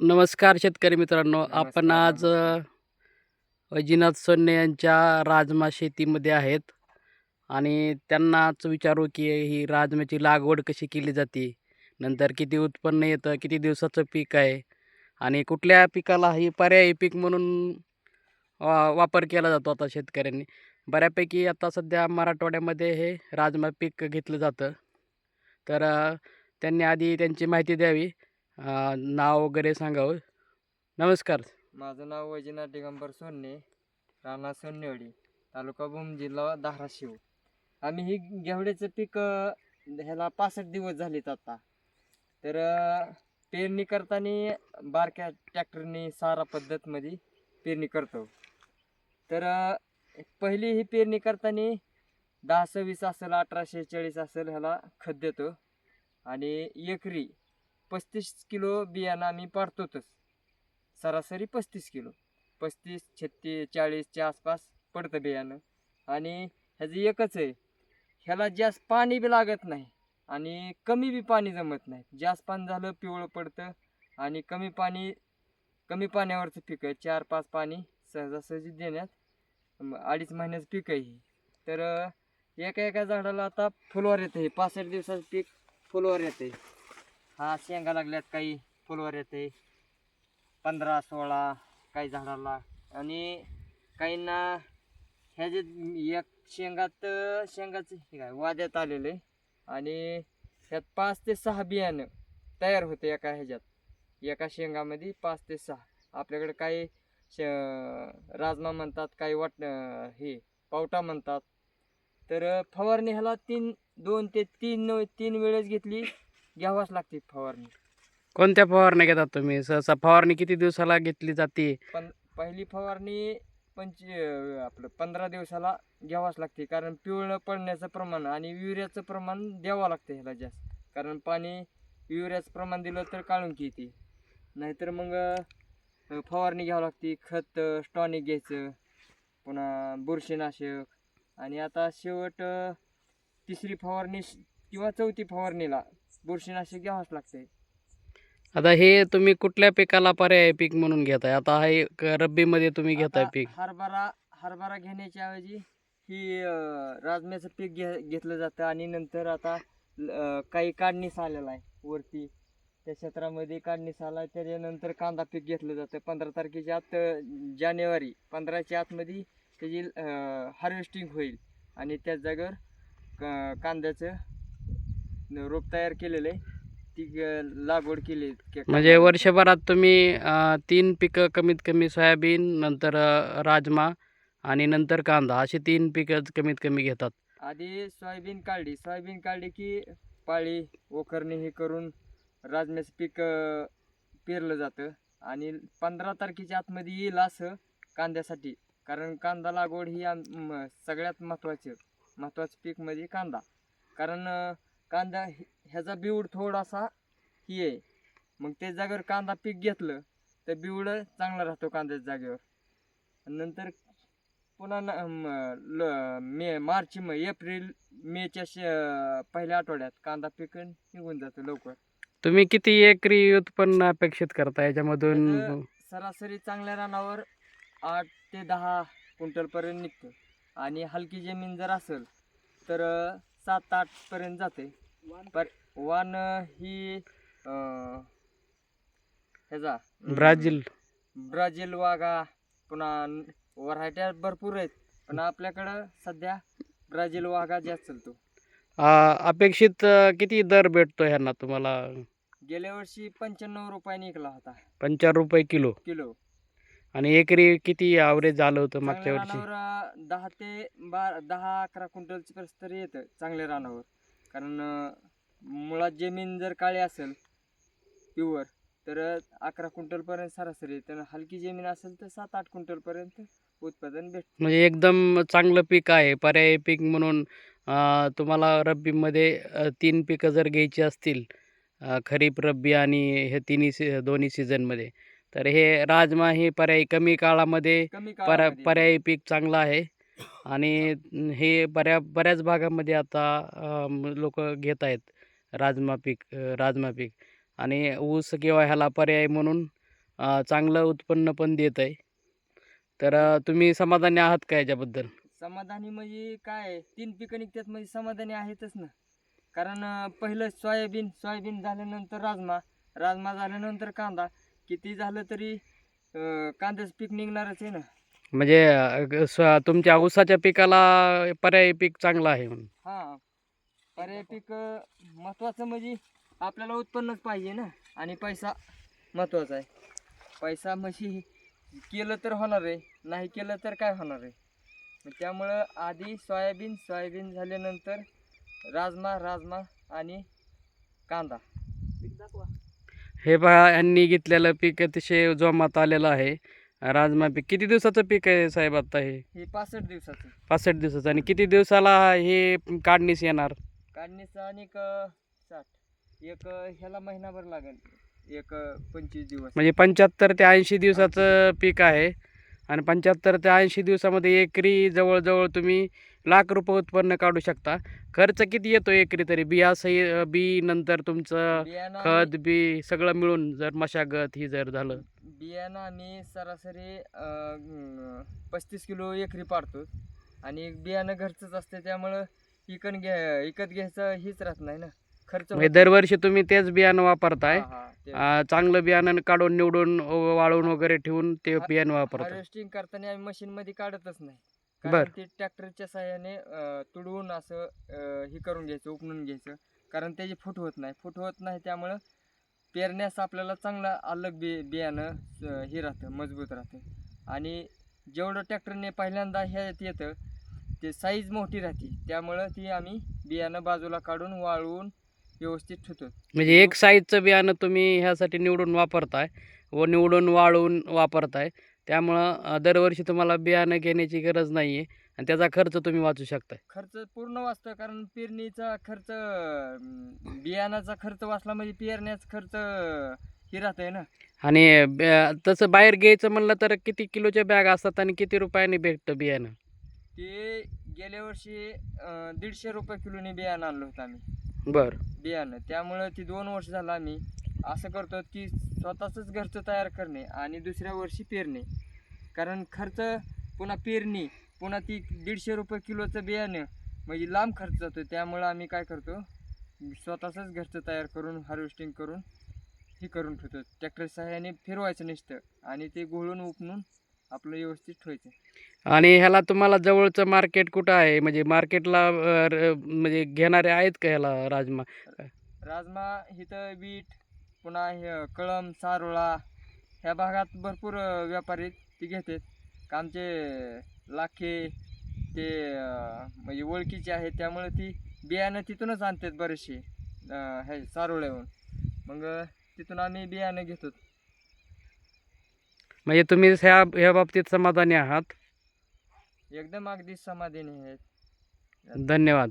नमस्कार शेतकरी मित्रांनो, आपण नमस्कार, आज नमस्कार. वैजनाथ सोन्ने यांच्या राजमा शेतीमध्ये आहेत आणि त्यांनाच विचारू की ही राजमाची लागवड कशी केली जाते, नंतर किती उत्पन्न येतं, किती दिवसाचं पीक आहे आणि कुठल्या पिकाला ही पर्यायी पीक म्हणून वापर केला जातो आता शेतकऱ्यांनी. बऱ्यापैकी आता सध्या मराठवाड्यामध्ये हे राजमा पीक घेतलं जातं. तर त्यांनी आधी त्यांची माहिती द्यावी, नाव वगैरे सांगावं. नमस्कार. माझं नाव वैजनाथ दिगंबर सोन्ने, राणा सोन्नेवाडी, तालुका भूम, जिल्हा धाराशिव. आम्ही ही घेवड्याचं पीक ह्याला 65 दिवस झालेत आता. तर पेरणी करताना बारक्या ट्रॅक्टरनी सारा पद्धतमध्ये पेरणी करतो. तर पहिली ही पेरणी करताना 10-26 असेल, 1840 असेल ह्याला खत देतो आणि एकरी 35 किलो बियाणं आम्ही पाडतोच. सरासरी 35 किलो, 35, 36, 40च्या आसपास पडतं बियाणं. आणि ह्याचं एकच आहे, ह्याला जास्त पाणी बी लागत नाही आणि कमी बी पाणी जमत नाही. जास्त पाणी झालं पिवळं पडतं आणि कमी पाण्यावरचं पीक आहे. 4-5 पाणी सहजासहजी देण्यात 2.5 महिन्याचं पीक आहे ही. तर एका एका झाडाला आता फुलवार येतं. हे 65 दिवसाचं पीक फुलवार येते. हा शेंगा लागल्यात, काही फुलवार येते 15-16 काही झाडाला. आणि काहींना ह्याचे एक शेंगाचं हे काय वाद्यात आलेलं आहे आणि ह्यात 5 ते 6 बियाणं तयार होते एका ह्याच्यात. एका शेंगामध्ये 5 ते 6. आपल्याकडे काही राजमा म्हणतात, काही हे पावटा म्हणतात. तर फवारणी ह्याला 2 ते 3 वेळेस घ्यावाच लागते फवारणी. कोणत्या फवारण्या घेतात तुम्ही? सहसा फवारणी किती दिवसाला घेतली जाते? पहिली फवारणी आपलं 15 दिवसाला घ्यावाच लागते, कारण पिवळं पडण्याचं प्रमाण आणि युरियाचं प्रमाण द्यावं लागतं ह्याला जास्त. कारण पाणी युरियाचं प्रमाण दिलं तर काळुंकी येते, नाहीतर मग फवारणी घ्यावं लागते. खत टॉनिक घ्यायचं, पुन्हा बुरशीनाशक. आणि आता शेवट तिसरी फवारणी किंवा चौथी फवारणीला बुरशीनाशक घ्यावंच लागते. आता हे तुम्ही कुठल्या पिकाला पर्यायी पीक म्हणून घेताय? आता हे रब्बीमध्ये तुम्ही घेताय आता पीक. हरभरा घेण्याच्या ऐवजी ही राजम्याचं पीक घेतलं जातं. आणि नंतर आता काही काढणीस आलेला आहे वरती, त्या क्षेत्रामध्ये काढणीस आला. त्याच्यानंतर कांदा पीक घेतलं जातं. 15 तारखेच्या आत, जानेवारी 15च्या आतमध्ये त्याची हार्वेस्टिंग होईल आणि त्याच जागेवर कांद्याचं रोप तयार केलेलं आहे, ती लागवड केली म्हणजे करणार आहे. वर्षभरात तुम्ही 3 पिकं कमीत कमी सोयाबीन, नंतर राजमा आणि नंतर कांदा अशी 3 पिकं कमीत कमी घेतात. आधी सोयाबीन काढली की पाळी वखरणी हे करून राजम्याचं पीक पेरलं जातं. आणि 15 तारखेच्या आतमध्ये येईल असं कांद्यासाठी, कारण कांदा लागवड ही सगळ्यात महत्त्वाचं पीक म्हणजे कांदा. कारण कांदा ह्याचा बिऊड थोडासा ही आहे. मग त्या जागेवर कांदा पीक घेतलं तर बिऊड चांगला राहतो कांद्याच्या जागेवर. नंतर पुन्हा एप्रिल मेच्या पहिल्या आठवड्यात कांदा पीक निघून जातं लवकर. तुम्ही किती एकरी उत्पन्न अपेक्षित करता याच्यामधून? सरासरी चांगल्या रानावर 8 ते 10 क्विंटलपर्यंत निघतं. आणि हलकी जमीन जर असेल तर 7-8 पर्यंत जाते. वाण ही ह्याचा ब्राझील वाघा, पुन्हा व्हरायट्या भरपूर आहेत, पण आपल्याकडं सध्या ब्राझील वाघा जास्त चालतो. अपेक्षित किती दर भेटतो ह्यांना तुम्हाला? गेल्या वर्षी 95 रुपयाने निघाला होता 5 रुपये किलो. किलो. आणि एकरी किती ॲव्हरेज झालं होतं मागच्या चांगल्या वर्षी? रानावर 10 ते 10-11 क्विंटलची पर्यंत तरी येतं चांगल्या रानावर. कारण मुळात जमीन जर काळी असेल प्युअर तर 11 क्विंटलपर्यंत सरासरी येतं. आणि हलकी जमीन असेल तर 7-8 क्विंटलपर्यंत उत्पादन भेटतं. म्हणजे एकदम चांगलं पीक आहे. पर्यायी पीक म्हणून तुम्हाला रब्बीमध्ये 3 पिकं जर घ्यायची असतील, खरीप, रब्बी आणि हे दोन्ही सीझनमध्ये, तर हे राजमा हे पर्यायी कमी काळामध्ये कमी काळामध्ये पर्यायी पीक चांगलं आहे. आणि हे बऱ्याच भागामध्ये आता लोक घेत आहेत राजमा पीक. आणि ऊस किंवा ह्याला पर्याय म्हणून चांगलं उत्पन्न पण देत आहे. तर तुम्ही समाधानी आहात का याच्याबद्दल? समाधानी म्हणजे काय 3 पिकं निघतात म्हणजे समाधानी आहेतच ना. कारण पहिलं सोयाबीन झाल्यानंतर राजमा झाल्यानंतर कांदा. किती झालं तरी कांद्याचं पीक निघणारच आहे ना. म्हणजे तुमच्या ऊसाच्या पिकाला पर्यायी पीक चांगलं आहे म्हणून. हां. पर्याय पीक महत्त्वाचं म्हणजे आपल्याला उत्पन्नच पाहिजे ना आणि पैसा महत्त्वाचा आहे. पैसा म्हणजे केलं तर होणार आहे, नाही केलं तर काय होणार आहे. मग त्यामुळं आधी सोयाबीन झाल्यानंतर राजमा आणि कांदा. हे पहा, यांनी घेतलेलं पीक अतिशय जोमात आलेलं आहे. राजमा पीक किती दिवसाचं पीक आहे साहेब आता हे? हे 65 दिवसाचं. 65 दिवसाचं. आणि किती दिवसाला हे काढणीस येणार? काढणीचं आणि 60 एक ह्याला महिनाभर लागेल. एक 25 दिवस. म्हणजे 75 ते 80 दिवसाचं पीक आहे. आणि 75 ते 80 दिवसामध्ये एकरी जवळजवळ तुम्ही लाख रुपये उत्पन्न काढू शकता. खर्च किती येतो एकरी तरी? बी नंतर तुमचं बियाणं खत बी सगळं मिळून जर मशागत ही जर झालं? बियाणं आम्ही सरासरी 35 किलो एकरी पाडतो आणि बियाणं घरचंच असते त्यामुळं विकत घ्यायचं हीच राहत नाही ना. खर्च म्हणजे होत नाही. दरवर्षी तुम्ही तेच बियाणं वापरताय? हां, हां. ते चांगलं बियाणं काढून निवडून वाळून वगैरे ठेवून ते बियाणं वापरता? हार्वेस्टिंग करताना आम्ही मशीनमध्ये काढतच नाही. बर. कारण ते ट्रॅक्टरच्या साहाय्याने तुडवून असं हे करून घ्यायचं, उपणून घ्यायचं. कारण त्याची फूट होत नाही त्यामुळं पेरण्यास आपल्याला चांगलं अलग बियाणं हे राहतं, मजबूत राहतं. आणि जेवढं ट्रॅक्टरने पहिल्यांदा ह्यात येतं ते साईज मोठी राहते त्यामुळं ती आम्ही बियाणं बाजूला काढून वाळवून व्यवस्थित ठेवतो. म्हणजे एक साईजचं बियाणं तुम्ही ह्यासाठी निवडून वापरताय व निवडून वाळवून वापरताय. त्यामुळं दरवर्षी तुम्हाला बियाणं घेण्याची गरज नाही आहे आणि त्याचा खर्च तुम्ही वाचू शकताय. खर्च पूर्ण वाचतं कारण पेरणीचा खर्च बियाणाचा खर्च वाचला म्हणजे पेरण्याचा खर्च हे राहतंय ना. आणि तसं बाहेर घ्यायचं म्हणलं तर किती किलोच्या बॅग असतात आणि किती रुपयाने भेटतं बियाणं? ते गेल्या वर्षी 150 रुपये किलोने बियाणं आणलं होतं आम्ही. बरं. बियाणं त्यामुळं ती 2 वर्ष झालं आम्ही असं करतो की स्वतःचंच घरचं तयार करणे आणि दुसऱ्या वर्षी पेरणे. कारण खर्च पुन्हा पेरणी पुन्हा ती 150 रुपये किलोचं बियाणं म्हणजे लांब खर्च जातो. त्यामुळं आम्ही काय करतो स्वतःचंच घरचं तयार करून हार्वेस्टिंग करून हे करून ठेवतो. ट्रॅक्टर सहाय्याने फिरवायचं नुसतं आणि ते घोळून उपणून आपलं व्यवस्थित ठेवायचं. आणि ह्याला तुम्हाला जवळचं मार्केट कुठं आहे? म्हणजे मार्केटला म्हणजे घेणारे आहेत का ह्याला राजमा? राजमा इथं बीट पुन्हा हे कळंब सारोळा ह्या भागात भरपूर व्यापारी ते घेतात. का आमचे लाखे ते म्हणजे ओळखीचे आहेत त्यामुळे ती बियाणं तिथूनच आणतात बरेचसे हे सारोळ्याहून. मग तिथून आम्ही बियाणं घेतो. म्हणजे तुम्ही ह्या बाबतीत समाधानी आहात? एकदम अगदी समाधानी आहेत. धन्यवाद.